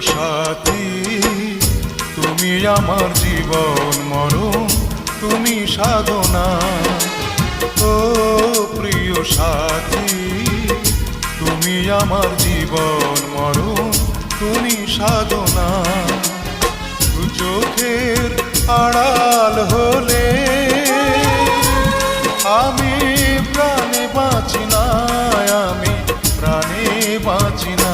সাথী, তুমি আমার জীবন মরণ, তুমি সাধনা। ও প্রিয় সাথী, তুমি আমার জীবন মরণ, তুমি সাধনা। চোখের আড়াল হলে আমি প্রাণে বাঁচি না, আমি প্রাণে বাঁচি না।